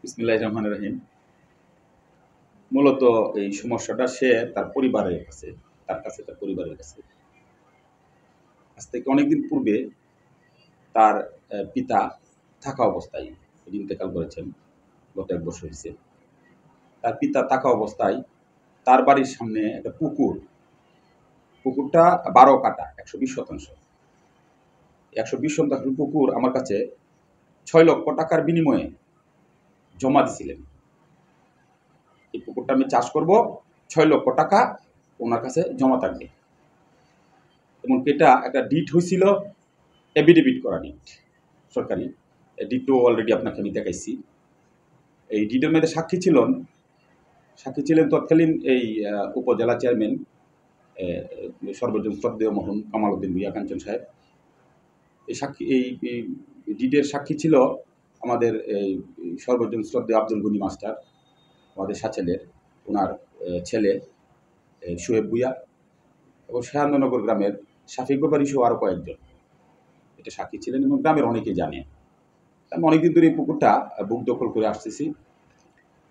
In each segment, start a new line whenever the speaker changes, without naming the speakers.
বিসমিল্লাহির রহমানির রহিম। মূলত এই সমস্যাটা সে তার পরিবারের কাছে, তার পরিবারের কাছে। আজ থেকে অনেকদিন পূর্বে তার পিতা থাকা অবস্থায় ইন্তেকাল করেছেন, গত ১ বছর হইছে। তার পিতা থাকা অবস্থায় তার বাড়ির সামনে একটা পুকুরটা ১২ কাঠা ১২০ শতাংশ। ১২০ শতাংশ পুকুর আমার কাছে ৬ লক্ষ টাকার বিনিময়ে জমা দিছিলেন। এই পুকুরটা আমি চাষ করব, ৬ লক্ষ টাকা ওনার কাছে জমা থাকবে। এমনকি এটা একটা ডিট হয়েছিল, এফিডেভিট করা ডিট, সরকারি ডিটও অলরেডি আপনাকে আমি দেখাইছি। এই ডিটের মধ্যে সাক্ষী ছিলেন তৎকালীন এই উপজেলা চেয়ারম্যান সর্বজন শ্রদ্ধেয় মরহুম কামাল উদ্দিন ভূঁইয়া কাঞ্চন সাহেব। এই ডিটের সাক্ষী ছিল আমাদের এই সর্বজন শ্রদ্ধেয় আব্দুল গনি মাস্টার, আমাদের সাচেলের ওনার ছেলে সোহেব ভূঁইয়া, এবং শাহানগর গ্রামের শাফিক বাড়ি সহ আরও কয়েকজন এটা সাক্ষী ছিলেন, এবং গ্রামের অনেকেই জানে। আমি অনেকদিন ধরে এই পুকুরটা বুক দখল করে আসতেছি।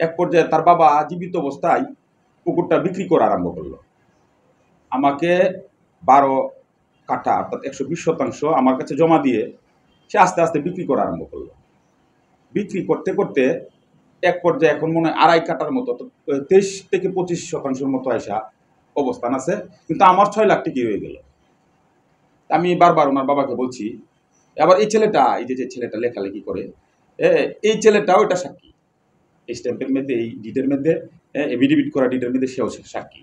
এক পর্যায়ে তার বাবা জীবিত অবস্থায় পুকুরটা বিক্রি করা আরম্ভ করলো। আমাকে ১২ কাঠা অর্থাৎ ১২০ শতাংশ আমার কাছে জমা দিয়ে সে আস্তে আস্তে বিক্রি করা আরম্ভ করলো। বিক্রি করতে করতে এক পর্যায়ে এখন মনে হয় ২.৫ কাঠার মতো, ২৩ থেকে ২৫ শতাংশের মতো আইসা অবস্থান আছে, কিন্তু আমার ৬ লাখ টাকা হয়ে গেল। আমি বারবার ওনার বাবাকে বলছি, আবার এই ছেলেটা, এই যে ছেলেটা লেখালেখি করে, এই ছেলেটাও এটা সাক্ষী, এই স্ট্যাম্পের মধ্যে, এই ডিটের মধ্যে, এফিডেভিট করা ডিটের মধ্যে সেও সাক্ষী।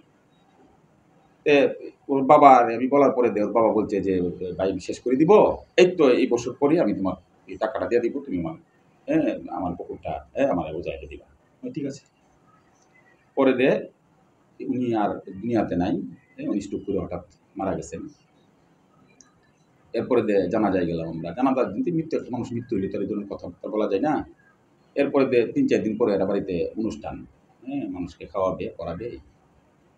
ওর বাবা আমি বলার পরে ওর বাবা বলছে যে ভাই শেষ করে দিব, এই তো এই বছর পরে আমি তোমার এই টাকাটা দিয়ে দিব, তুমি আমার পুকুরটা আমার বোঝাইতে দিবা। ঠিক আছে। পরে উনি আর দুনিয়াতে নাই, উনি স্ট্রোক করে হঠাৎ মারা গেছেন। এরপরে জানাজায় গেলাম আমরা। জানাজার দিন মৃত্যু, একটা মানুষ মৃত্যু হইলে তার এই ধরনের কথাবার্তা বলা যায় না। এরপরে ৩-৪ দিন পরে এরা বাড়িতে অনুষ্ঠান, মানুষকে খাওয়াবে, করাবে।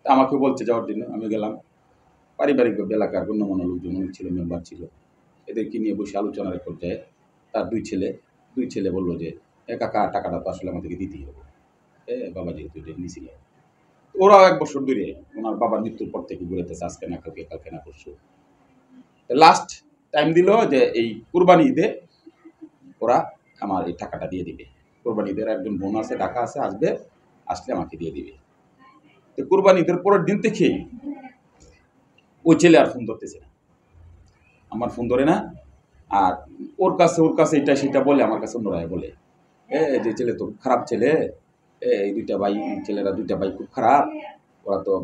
তা আমাকে বলছে যাওয়ার জন্য, আমি গেলাম। পারিবারিক এলাকার গণ্যমান্য লোকজন অনেক ছিল, মেম্বার ছিল, এদেরকে নিয়ে বসে আলোচনার এক পর্যায়ে তার দুই ছেলে বললো যে কাকা টাকাটা তো আসলে আমাদেরকে দিতেই হবে, বাবা যেহেতু এটা নিয়েছিল। ওরাও ১ বছর ধরে ওনার বাবার মৃত্যুর পর থেকে ঘুরেতেছে, আজকে না কালকে না পরশু। লাস্ট টাইম দিল যে এই কুরবানি ঈদে ওরা আমার এই টাকাটা দিয়ে দিবে। কুরবানি ঈদের একজন বোন আছে, ঢাকা আছে, আসলে আমাকে দিয়ে দিবে। তো কুরবানি ঈদের পরের দিন থেকেই ওই ছেলে আর ফোন ধরতেছে না, আমার ফোন ধরে না। আর ওর কাছে এটা সেটা বলে, আমার কাছে অন্যরায় বলে, যে ছেলে তো খারাপ ছেলে, এই ছেলেরা 2টা ভাই খুব খারাপ, ওরা তো।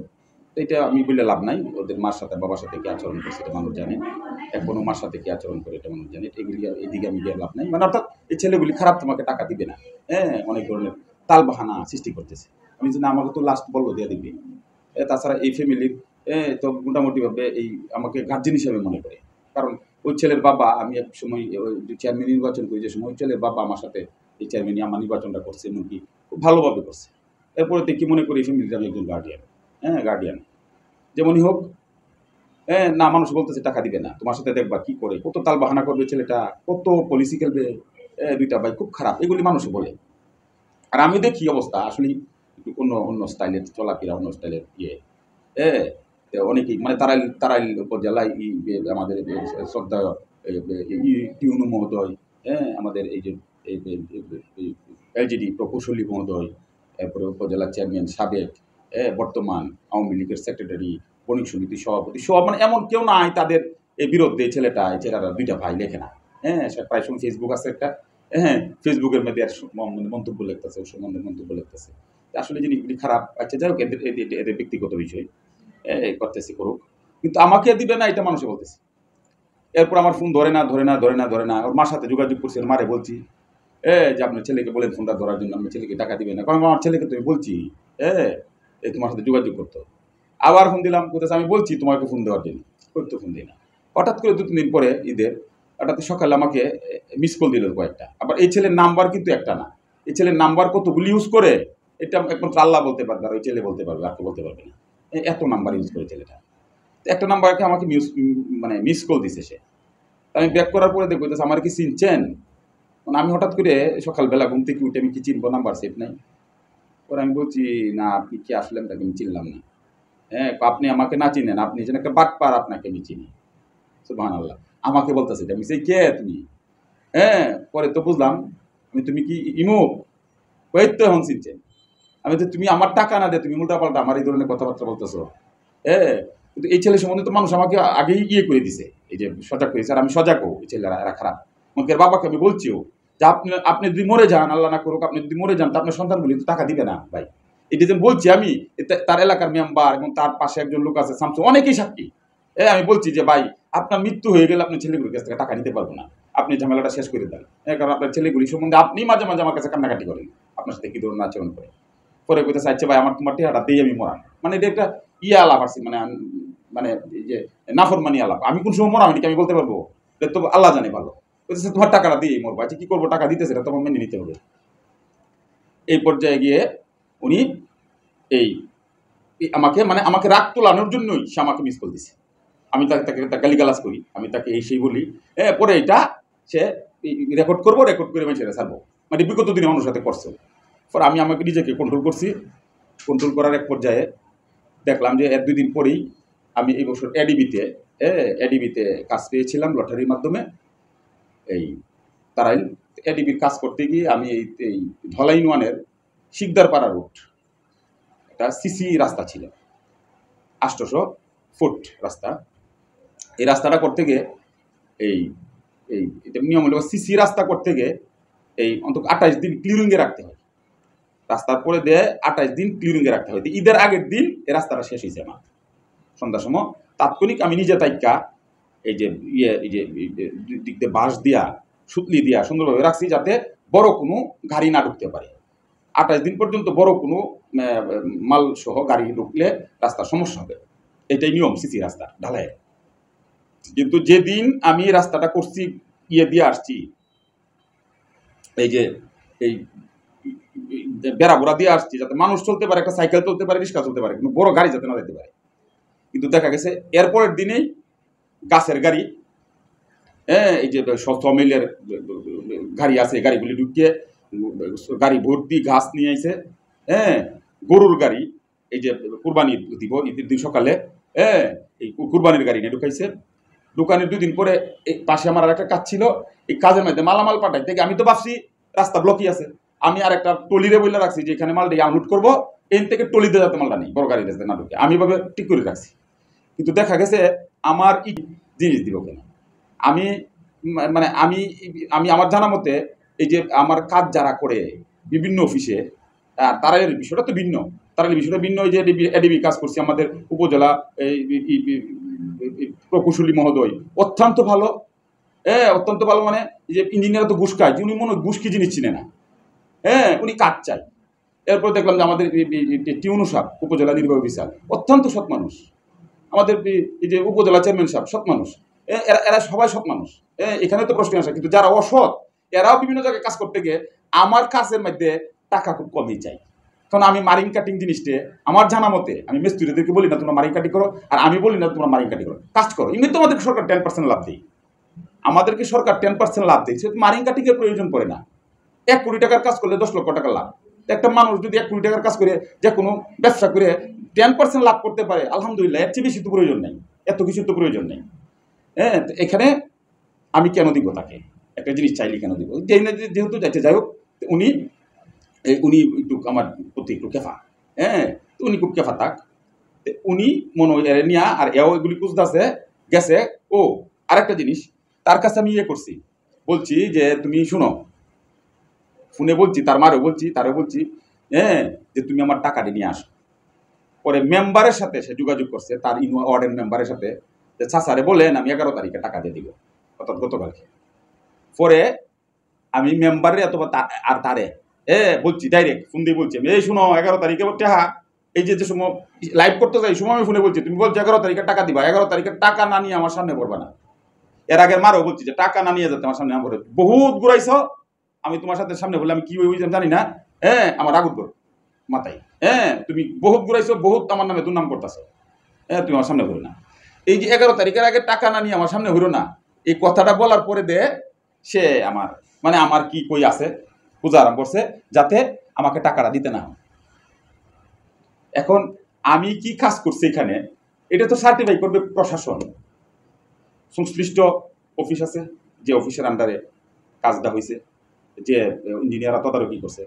এটা আমি বললে লাভ নাই, ওদের মার সাথে বাবার সাথে কি আচরণ করছে এটা মানুষ জানে, এখনো মার সাথে কি আচরণ করে এটা মানুষ জানে। এদিকে আমি গিয়ে লাভ নাই, মানে অর্থাৎ এই ছেলেগুলি খারাপ, তোমাকে টাকা দিবে না, অনেক ধরনের তাল বাহানা সৃষ্টি করতেছে। আমি যে না, আমাকে তো লাস্ট বললো দিয়ে দিবে। তাছাড়া এই ফ্যামিলির তো মোটামুটিভাবে এই আমাকে গার্জেন হিসাবে মনে করে, কারণ ওই ছেলের বাবা, আমি এক সময় ওই চেয়ারম্যান নির্বাচন করি যে সময়, ওই ছেলের বাবা আমার সাথে এই চেয়ারম্যানই আমার নির্বাচনটা করছে, এমনকি খুব ভালোভাবে করছে। এরপরে কি মনে করি এই ফ্যামিলির আমি একজন গার্ডিয়ান যেমনই হোক। না, মানুষ বলতেছে টাকা দিবে না, তোমার সাথে দেখবা কি করে, কত তাল বাহানা করবে ছেলেটা, কত পলিসি খেলবে, 2টা ভাই খুব খারাপ, এগুলি মানুষে বলে। আর আমি দেখি অবস্থা আসলে অন্য স্টাইলের চলাফেরা, অন্য স্টাইলের অনেকেই, মানে তারাইল উপজেলায় আমাদের শ্রদ্ধা টিউনু মহোদয়, আমাদের এই যে এলজিডি প্রকৌশলী মহোদয়, এরপরে উপজেলা চেয়ারম্যান সাবেক, বর্তমান আওয়ামী লীগের সেক্রেটারি, বণিক সমিতি সভাপতি, সব, মানে এমন কেউ নাই তাদের এই বিরুদ্ধে। এই ছেলেরা 2টা ভাই লেখে না, সে প্রায় সময় ফেসবুক আছে একটা, ফেসবুকের মধ্যে মন্তব্য লিখতেছে, ওর সম্বন্ধে মন্তব্য লিখতেছে। আসলে জিনিসগুলি খারাপ। আচ্ছা, যাই হোক, এদের ব্যক্তিগত বিষয়, করতেছি করুক, কিন্তু আমাকে দিবে না এটা মানুষে বলতেছে। এরপর আমার ফোন ধরে না। ওর মার সাথে যোগাযোগ করছি, ওর মারে বলছি যে আপনার ছেলেকে বলেন ফোনটা ধরার জন্য, আপনার ছেলেকে টাকা দিবে না। কারণ আমার ছেলেকে তুমি বলছি তোমার সাথে যোগাযোগ করতো। আবার ফোন দিলাম, কোথায় আমি বলছি তোমাকে ফোন দেওয়ার জন্য, করতে ফোন দিই না। হঠাৎ করে 2-3 দিন পরে ঈদের হঠাৎ সকালে আমাকে মিস কল দিল কয়েকটা। আবার এই ছেলের নাম্বার কিন্তু একটা না, এই ছেলের নাম্বার কতগুলি ইউজ করে এটা একমাত্র আল্লাহ বলতে পারবে, আর ওই ছেলে বলতে পারবে, আর কেউ বলতে পারবে না। এত নাম্বার ইউজ করে ছেলেটা। একটা নাম্বারকে আমাকে মিস কল দিছে সে। আমি ব্যাক করার পরে দেখবো আমার কি চিনছেন, মানে আমি হঠাৎ করে সকালবেলা ঘুম থেকে উঠে আমি কি চিনবো, নাম্বার সেভ নাই। পরে আমি বলছি, না আপনি কি আসলেন, তাকে আমি চিনলাম না। হ্যাঁ, আপনি আমাকে না চিনেন, আপনি যেন একটা বাটপার, আপনাকে আমি চিনি। সুবহানাল্লাহ। আমাকে বলতেছে এটা, আমি সেই কে তুমি? হ্যাঁ, পরে তো বুঝলাম তুমি কি ইমুক? ওই তো এখন চিনছেন। আমি তো, তুমি আমার টাকা না দে তুমি উল্টাপাল্টা আমার এই ধরনের কথাবার্তা বলতেছো। হ্যাঁ, কিন্তু এই ছেলের সম্বন্ধে তো মানুষ আমাকে আগেই করে দিছে, এই যে সজাগ করেছে, আর আমি সজাগও। এই ছেলেরা এরা খারাপ। আমাকে বাবাকে আমি বলছিও যে আপনি আপনি যদি মরে যান, আল্লাহ না করুক, আপনি যদি মরে যান তো আপনার সন্তানগুলি তো টাকা দিবে না ভাই। এটা যে বলছি আমি, তার এলাকার মেম্বার এবং তার পাশে একজন লোক আছে শামসু, অনেকেই সাক্ষী। আমি বলছি যে ভাই, আপনার মৃত্যু হয়ে গেলে আপনার ছেলেগুলির কাছ থেকে টাকা নিতে পারবো না, আপনি ঝামেলাটা শেষ করে দেন। কারণ আপনার ছেলেগুলি সম্বন্ধে আপনি মাঝে মাঝে আমার কাছে কান্নাকাটি করেন, আপনার সাথে কি ধরনের আচরণ করে। পরে কইতে চাইছে, ভাই আমার তোমার টেহাটা দিয়ে আমি মরান। মানে এটা একটা আলাপ আছে, মানে মানে এই যে নাফরমানি আলাপ। আমি কোন সময় মরা হয়নি আমি বলতে পারবো? এটা তো আল্লাহ জানে ভালো। বলতেছে তোমার টাকাটা দিয়ে মরবো। আচ্ছা কি করবো, টাকা দিতেছে, এটা তোমার মেনে নিতে হবে। এই পর্যায়ে গিয়ে উনি এই আমাকে রাগ তোলানোর জন্যই সে আমাকে মিস কল দিছে। আমি তাকে গালিগালাজ করি, আমি তাকে এই সেই বলি। পরে এটা সে রেকর্ড করবো, রেকর্ড করে আমি ছেড়ে ছাড়বো। মানে বিগত দিনে মানুষের সাথে করছে। পরে আমি আমাকে নিজেকে কন্ট্রোল করছি। কন্ট্রোল করার এক পর্যায়ে দেখলাম যে 1-2 দিন পরেই আমি এই বছর এডিবিতে কাজ পেয়েছিলাম লটারির মাধ্যমে। এই তারাই এডিবির কাজ করতে গিয়ে আমি এই ধলাই ওয়ানের শিকদারপাড়া রুট, একটা সিসি রাস্তা ছিল, 800 ফুট রাস্তা। এই রাস্তাটা করতে গিয়ে এই এটা নিয়ম হলো, সিসি রাস্তা করতে গিয়ে এই অন্তত 28 দিন ক্লিয়ারিংয়ে রাখতে হয়। রাস্তার পরে দিয়ে 28 দিন ক্লিয়ারিংয়ে রাখতে হয়। ঈদের আগের দিন এই রাস্তাটা শেষ হয়েছে আমার সন্ধ্যার সময়। তাৎক্ষণিক আমি নিজে তাইকা এই যে দিক দিয়ে বাঁশ দিয়া, সুতলি দিয়া সুন্দরভাবে রাখছি, যাতে বড় কোনো গাড়ি না ঢুকতে পারে। 28 দিন পর্যন্ত বড় কোনো মাল সহ গাড়ি ঢুকলে রাস্তার সমস্যা হবে। এটাই নিয়ম সিসি রাস্তা ঢালাইয়ের। কিন্তু যেদিন আমি রাস্তাটা করছি, দিয়ে আসছি, এই যে এই বেড়া বোড়া দিয়ে আসছি, যাতে মানুষ চলতে পারে, একটা সাইকেল চলতে পারে, রিক্সা চলতে পারে, কিন্তু বড় গাড়ি যাতে না যেতে পারে। কিন্তু দেখা গেছে এরপরের দিনেই গাছের গাড়ি, এই যে 100 মিলের গাড়ি আছে, গাড়িগুলি ঢুকিয়ে গাড়ি ভর্তি ঘাস নিয়ে আইছে। গরুর গাড়ি, এই যে কুরবানি দিব ঈদের দিন সকালে, এই কুরবানির গাড়ি নিয়ে ঢুকাইছে। ঢুকানোর 2 দিন পরে এই পাশে আমার আর একটা কাজ ছিল, এই কাজের মধ্যে মালামাল পাঠাই থেকে আমি তো ভাবছি রাস্তা ব্লকই আছে। আমি আর একটা টলিরে বলে রাখছি যে এখানে মালটা আনলোড করবো, এন থেকে টলিতে যাতে মালটা নেই, বড় গাড়িতে যাতে না ঢুকে, আমি ভাবে ঠিক করে রাখছি। কিন্তু দেখা গেছে আমার জিনিস দিব কেন, আমি মানে আমি আমি আমার জানা মতে এই যে আমার কাজ যারা করে বিভিন্ন অফিসে, তারা এর বিষয়টা তো ভিন্ন, তারা এই বিষয়টা ভিন্ন। যে এডিবি কাজ করছি আমাদের উপজেলা প্রকৌশলী মহোদয় অত্যন্ত ভালো, অত্যন্ত ভালো। মানে যে ইঞ্জিনিয়ার তো ঘুষ খায়, উনি মনে হয় ঘুষ কি জিনিস চিনে না। উনি কাজ চাই। এরপর দেখলাম যে আমাদের টিউনু সাহেব উপজেলা নির্বাহী অফিসার অত্যন্ত সৎ মানুষ। আমাদের এই যে উপজেলা চেয়ারম্যান সাহেব সৎ মানুষ। এরা সবাই সৎ মানুষ। এখানে তো প্রশ্ন আসে, কিন্তু যারা অসৎ এরাও বিভিন্ন জায়গায় কাজ করতে গিয়ে আমার কাজের মধ্যে টাকা খুব কমই চাই। কারণ আমি মারিং কাটিং জিনিসটা আমার জানা মতে, আমি মিস্ত্রিদেরকে বলি না তোমরা মারিং কাটিং করো, আর আমি বলি না তোমরা মারিং কাটিং করো, কাজ করো। এমনি তোমাদের সরকার 10% লাভ দেয়, আমাদেরকে সরকার 10% লাভ দেয়। মারিং কাটিং এর প্রয়োজন পড়ে না। 1 কোটি টাকার কাজ করলে 10 লক্ষ টাকা লাভ। একটা মানুষ যদি 1 কোটি টাকার কাজ করে, যে কোনো ব্যবসা করে 10% লাভ করতে পারে, আলহামদুলিল্লাহ, এর চেয়ে বেশি তো প্রয়োজন নেই, এত কিছু তো প্রয়োজন নেই। এখানে আমি কেন দিব তাকে, একটা জিনিস চাইলে কেন দিব? যেহেতু যাচ্ছে, যাই হোক, উনি একটু আমার প্রতি একটু কেফা, উনি খুব কেফা থাক, উনি মনে এরে নিয়া আর এও এগুলি খুঁজতেছে গেছে। ও আরেকটা জিনিস, তার কাছে আমি করছি, বলছি যে তুমি শুনো, ফোনে বলছি, তার মারও বলছি, তারও বলছি, যে তুমি আমার টাকাটা নিয়ে আসো। পরে মেম্বারের সাথে সে যোগাযোগ করছে, তার ওয়ার্ডের মেম্বারের সাথে, যে চাচারে বলেন আমি 11 তারিখে টাকা দিয়ে দিব, অর্থাৎ গতকালকে। পরে আমি মেম্বারে অথবা আর তারে বলছি, ডাইরেক্ট ফোন দিয়ে বলছি, এই শুনো 11 তারিখে টাকা, এই যে সময় লাইভ করতে যাই সময় আমি ফোনে বলছি, তুমি বলছো 11 তারিখে টাকা দিবা, 11 তারিখে টাকা না নিয়ে আমার সামনে পড়বা না। এর আগের মারও বলছি যে টাকা না নিয়ে যাতে আমার সামনে পড়ে, বহুত ঘুরাইছ, আমি তোমার সাথে সামনে বললে আমি কি ওই জানি না, আমার আগুন করো মাথায়, তুমি বহুত ঘুরাইছো, বহুত আমার নামে দুর্নাম করতেছো, তুমি আমার সামনে ঘুরো না। এই যে 11 তারিখের আগে টাকা না নিয়ে আমার সামনে ঘুরো না, এই কথাটা বলার পরে সে আমার মানে আমার কি কই আছে খোঁজা আরম্ভ করছে যাতে আমাকে টাকাটা দিতে না হয়। এখন আমি কি কাজ করছি এখানে এটা তো সার্টিফাই করবে প্রশাসন, সংশ্লিষ্ট অফিস আছে যে অফিসের আন্ডারে কাজটা হয়েছে, যে ইঞ্জিনিয়াররা তদারকি করছে।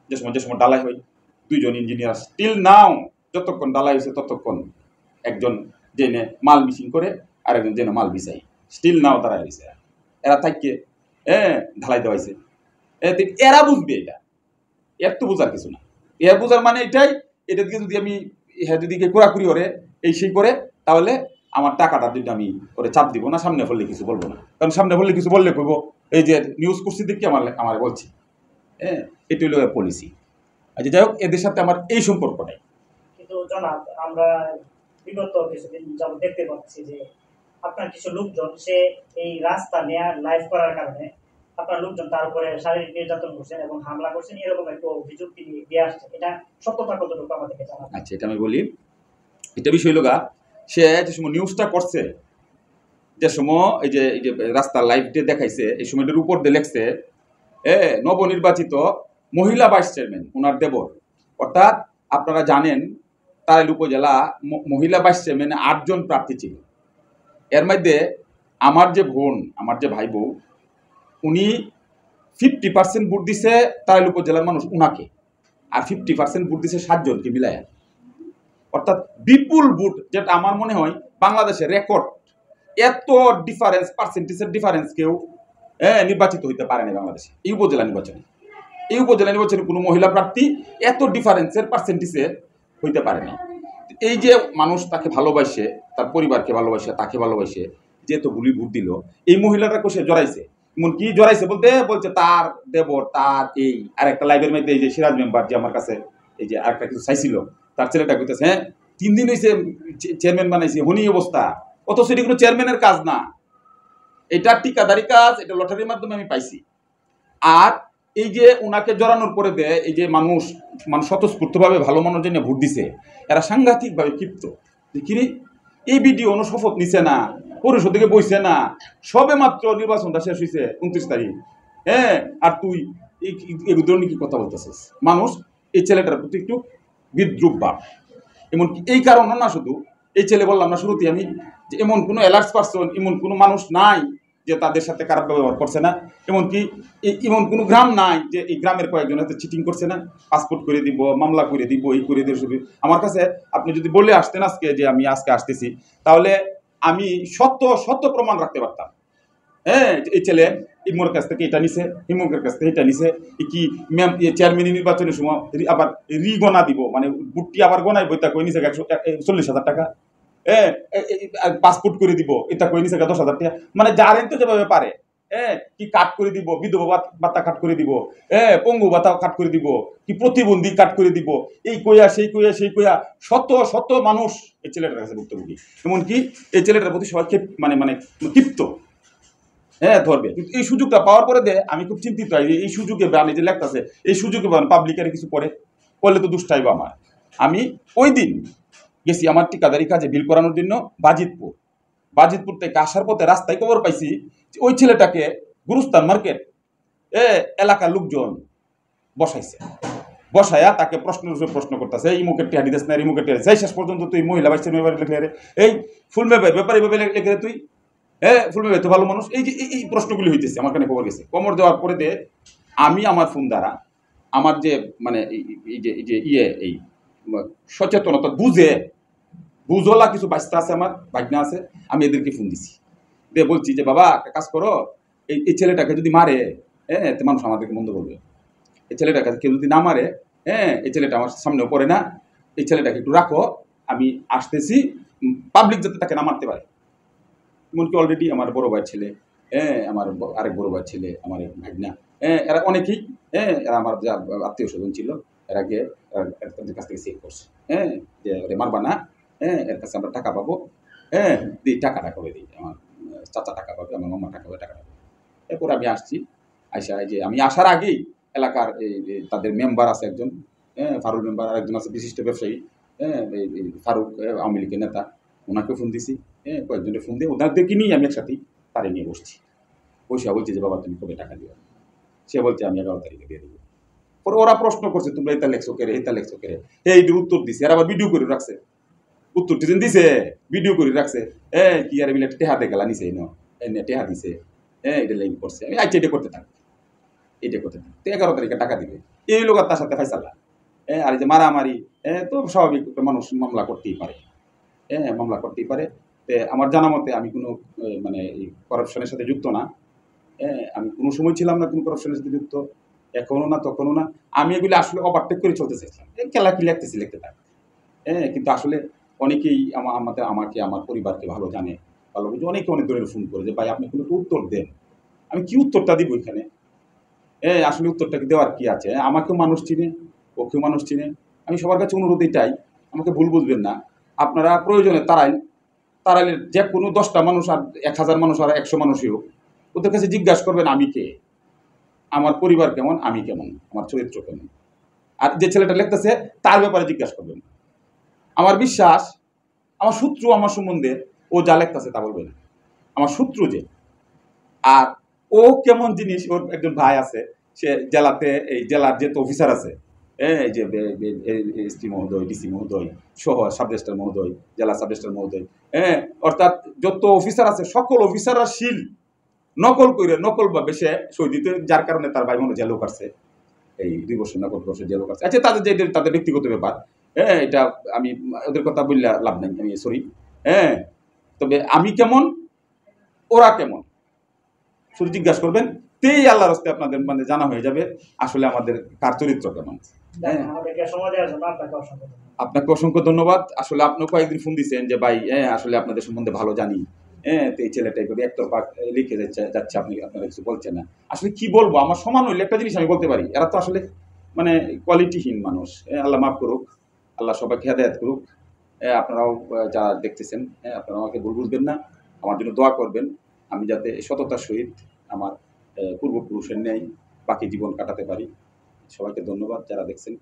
যে সময় ডালাই হয় 2জন ইঞ্জিনিয়ার স্টিল নাও যতক্ষণ ডালাই হয়েছে ততক্ষণ একজন জেনে মাল মিসিং করে আর একজন জেনে মাল বিছাই স্টিল নাও তারা হয়েছে, এরা থাককে ঢালাই দেওয়া হয়েছে। এরা বুঝবে এটা, এর তো বোঝার কিছু না। এর বোঝার মানে এটাই, এটা দিকে যদি আমি যদি কোরাকুরি ওরে এই সেই করে তাহলে আমার টাকাটা যদি আমি ওরে চাপ দিব না, সামনে বললে কিছু বলবো না, কারণ সামনে বললে কিছু বললে কইব এই যে নিউজ করছি দেখি আমার বলছি। এটি হলো পলিসি। আচ্ছা যাই হোক, এদের সাথে আমার এই সম্পর্ক নেই।
কিন্তু জনাব, আমরা বিগত কিছুদিন যাবত দেখতে পাচ্ছি যে আপনার কিছু লোকজন সে এই রাস্তা নেয়ার লাইভ করার কারণে আপনার লোকজন তার উপরে শারীরিক নির্যাতন করছেন এবং হামলা করছেন, এরকম একটা অভিযোগ তিনি দিয়ে আসছেন। এটা সত্যতা কতটুকু আমাদেরকে জানান।
আচ্ছা, এটা আমি বলি। এটা বিষয় হলো সে যে সময় নিউজটা করছে, যে সময় এই যে রাস্তার লাইভ দিয়ে দেখাইছে, এই সময়টার উপর দিয়ে লেখছে নবনির্বাচিত মহিলা ভাইস চেয়ারম্যান ওনার দেবর। অর্থাৎ আপনারা জানেন তারাইল উপজেলা মহিলা ভাইস চেয়ারম্যানে 8 জন প্রার্থী ছিল। এর মধ্যে আমার যে বোন, আমার যে ভাই বউ, উনি 50% ভোট দিছে তারাইল উপজেলার মানুষ উনাকে, আর 50% ভোট দিছে 7 জনকে মিলায়। অর্থাৎ বিপুল ভোট, যেটা আমার মনে হয় বাংলাদেশের রেকর্ড। এত ডিফারেন্স, পার্সেন্টেজের ডিফারেন্স কেউ নির্বাচিত হইতে পারে না বাংলাদেশে। এই উপজেলা নির্বাচনে কোনো মহিলা প্রার্থী এত ডিফারেন্সের পার্সেন্টেজে হইতে পারে না। এই যে মানুষ তাকে ভালোবাসে, তার পরিবারকে ভালোবাসে, তাকে ভালোবাসে, যে তো গুলি ভোট দিল, এই মহিলাটা কোষে জড়াইছে। এমনকি জড়াইছে বলছে তার দেবর, তার এই আর একটা লাইভের মধ্যে এই যে সিরাজ মেম্বার যে আমার কাছে এই যে আরেকটা কিছু চাইছিল, তার ছেলেটা কইতেছে 3 দিন হয়েছে চেয়ারম্যান বানাইছে, হনি অবস্থা। অথচ এটি কোনো চেয়ারম্যানের কাজ না, এটা ঠিকাদারি কাজ, এটা লটারির মাধ্যমে আমি পাইছি। আর এই যে উনাকে জড়ানোর পরে দেয় এই যে মানুষ স্বতঃস্ফূর্তভাবে ভালো মানুষ জন্য ভোট দিছে, এরা সাংঘাতিকভাবে ক্ষিপ্ত। দেখিনি এই ভিডিও কোনো শপথ নিছে না, পরিষদ থেকে বইছে না, সবে মাত্র নির্বাচনটা শেষ হয়েছে 29 তারিখ। আর তুই এই ধরনের কি কথা বলতেছিস? মানুষ এই ছেলেটার প্রতি একটু বিদ্রুপ ভাব। এমনকি এই কারণও না, শুধু এই ছেলে বললাম না শুরুতে আমি, যে এমন কোনো অ্যালার্ট পারসন, এমন কোনো মানুষ নাই যে তাদের সাথে খারাপ ব্যবহার করছে না। এমনকি এমন কোনো গ্রাম নাই যে এই গ্রামের কয়েকজন হাতে চিটিং করছে না, পাসপোর্ট করে দিব, মামলা করে দিব, এই করে দিব। আমার কাছে আপনি যদি বলে আসতেন আজকে যে আমি আজকে আসতেছি, তাহলে আমি সত্য প্রমাণ রাখতে পারতাম। এই ছেলে ইমোর কাছ থেকে এটা নিছে, হিমুকের কাছ থেকে এটা নিছে, কি চেয়ারম্যান নির্বাচনের সময় আবার গনা দিব, মানে বুটটি আবার গনাই বইটা কই নিছে 140,000 টাকা, পাসপোর্ট করে দিব এটা কই নিছে 10,000 টাকা। মানে যারেন তো যেভাবে পারে কি কাট করে দিব, বিধবা ভাতা কাট করে দিব, পঙ্গু ভাতা কাট করে দিব, কি প্রতিবন্ধী কাট করে দিব, এই কইয়া সেই কইয়া শত মানুষ এই ছেলেটার কাছে ভুক্তভোগী। এমনকি এই ছেলেটার প্রতি সবাই মানে ক্ষিপ্ত ধরবে। কিন্তু এই সুযোগটা পাওয়ার পরে আমি খুব চিন্তিত হয় এই সুযোগে বানি যে লেখতেছে, এই সুযোগে পাবলিকের কিছু করলে তো দুষ্টাইব আমার। আমি ওই দিন গেছি আমার ঠিকাদারি কাজে বিল করানোর জন্য বাজিতপুর থেকে আসার পথে রাস্তায় খবর পাইছি যে ওই ছেলেটাকে গুরুস্তান মার্কেট এলাকার লোকজন বসায়া তাকে প্রশ্ন করতেছে, এই মুখের টিয়া দিতেছ না, এই মুখের টিয়া শেষ পর্যন্ত তুই মহিলা বাইসের লেখলে রে, এই ফুল মেবে ব্যাপারে লেখে রে তুই, ফুলবে তো ভালো মানুষ। এই যে এই প্রশ্নগুলি হইতেছে আমার কানে খবর গেছে। কমর দেওয়ার পরে আমি আমার ফোন দ্বারা আমার যে মানে এই যে এই সচেতনতা বুঝলা কিছু বাচ্চা আছে, আমার ভাগনা আছে, আমি এদেরকে ফোন দিছি, বলছি যে বাবা একটা কাজ করো, এই ছেলেটাকে যদি মারে মানুষ আমাদেরকে মন্দ বলবে। এই ছেলেটাকে কেউ যদি না মারে, এই ছেলেটা আমার সামনেও পড়ে না, এই ছেলেটাকে একটু রাখো, আমি আসতেছি, পাবলিক যাতে তাকে না মারতে পারে। এমনকি অলরেডি আমার বড় ভাইয়ের ছেলে, আমার আরেক বড় ভাইয়ের ছেলে, আমার এক ভাগনা, এরা অনেকেই এরা আমার যা আত্মীয় স্বজন ছিল, এরা গিয়ে তাদের কাছ থেকে চেক করছে, যে ওরে মারবা না, এর কাছে আমরা টাকা পাবো, দিই টাকাটা করে দিই, আমার চাচা টাকা পাবে, আমার মামা টাকা পাবে, টাকা পাবে। এরপর আমি আসছি, যে আমি আসার আগেই এলাকার তাদের মেম্বার আছে একজন, ফারুক মেম্বার, আর একজন আছে বিশিষ্ট ব্যবসায়ী, ফারুক আওয়ামী লীগের নেতা, ওনাকে ফোন দিছি, কয়েকজনের ফোন দিয়ে ওনাদেরকে নিয়ে আমি একসাথেই তারে নিয়ে বসছি। বসে বলছি যে বাবা তুমি কবে টাকা দিও, সে বলছে আমি 11 তারিখে দিয়ে দেবো। পরে ওরা প্রশ্ন করছে তোমরা এটা লেখছো কেরে, এটা লেখছো কেরে, এই উত্তর দিছে, আর আবার ভিডিও করে রাখছে, উত্তর টিজেন দিছে, ভিডিও করে রাখছে, কি আর বিলে টেহা দেখে গেলা নিছে এনে টেহা দিছে, এটা লেগে করছে, আমি আচ্ছা এটা করতে থাক, এটা করতে থাক, তো 11 তারিখে টাকা দিবে, এই লোক আর তার সাথে ফাইসালা। আর এই যে মারামারি, তো স্বাভাবিক মানুষ মামলা করতেই পারে, মামলা করতেই পারে। আমার জানা মতে আমি কোনো মানে এই করাপশনের সাথে যুক্ত না, আমি কোনো সময় ছিলাম না কোনো করাপশনের সাথে যুক্ত, এখনো না তখনও না। আমি এগুলো আসলে ওভারটেক করে চলতে চাইছিলাম, খেলা কি লিখতেছি লিখতে থাক, কিন্তু আসলে অনেকেই আমাকে আমার পরিবারকে ভালো জানে, ভালো বুঝে, অনেকে অনেক ধরনের ফোন করে যে ভাই আপনি কোনো উত্তর দেন, আমি কি উত্তরটা দিব এখানে, আসলে উত্তরটা কি দেওয়ার কি আছে, আমাকেও মানুষ চিনে, ওকেও মানুষ চিনে। আমি সবার কাছে অনুরোধ এটাই, আমাকে ভুল বুঝবেন না, আপনারা প্রয়োজনে তারাইলের যে কোনো 10টা মানুষ আর 1000 মানুষ আর 100 মানুষই হোক, ওদের কাছে জিজ্ঞাসা করবেন আমি কে, আমার পরিবার কেমন, আমি কেমন, আমার চরিত্র কেমন। আর যে ছেলেটা লিখতেছে তার ব্যাপারে জিজ্ঞাসা করবেন। আমার বিশ্বাস আমার শত্রু আমার সম্বন্ধে ও যা লিখতেছে তা বলবে না, আমার শত্রু যে। আর ও কেমন জিনিস, ওর একজন ভাই আছে, সে জেলাতে, এই জেলার যে অফিসার আছে, এই যে এসপি মহোদয়, ডিসি মহোদয় সহ সাব রেজিস্ট্রার মহোদয়, জেলা সাব রেজিস্ট্রার মহোদয়, অর্থাৎ যত অফিসার আছে সকল অফিসাররা শিল নকল ভাবে সে সই দিতে, যার কারণে তার ভাই মনে জেলও কাটছে, এই 2 বছর না কত বছর জেলও কাটছে। আচ্ছা তাদের ব্যক্তিগত ব্যাপার, এটা আমি ওদের কথা বললে লাভ নাই, আমি সরি। তবে আমি কেমন, ওরা কেমন, শুধু জিজ্ঞাসা করবেন, তেই আল্লাহর রাস্তায় আপনাদের মানে জানা হয়ে যাবে আসলে আমাদের কার চরিত্র কেমন।
আমাদেরকে সময় দেওয়ার জন্য আপনাকে অসংখ্য ধন্যবাদ।
আপনাকে অসংখ্য ধন্যবাদ। আসলে আপনিও কয়েকদিন ফোন দিচ্ছেন যে ভাই আসলে আপনাদের সম্বন্ধে ভালো জানি, তো এই ছেলেটা এইভাবে একতরফা লিখে যাচ্ছে, আপনারা কিছু বলছেন না। আসলে কি বলবো, আমার সমান হইলে একটা জিনিস আমি বলতে পারি, এরা তো আসলে মানে কোয়ালিটিহীন মানুষ। আল্লাহ মাফ করুক, আল্লাহ সবাইকে হেদায়েত করুক। আপনারাও যারা দেখতেছেন, আপনারা আমাকে ভুল বুঝবেন না, আমার জন্য দোয়া করবেন, আমি যাতে সততার সহিত আমার পূর্বপুরুষের ন্যায় বাকি জীবন কাটাতে পারি। সবাইকে ধন্যবাদ যারা দেখছেন।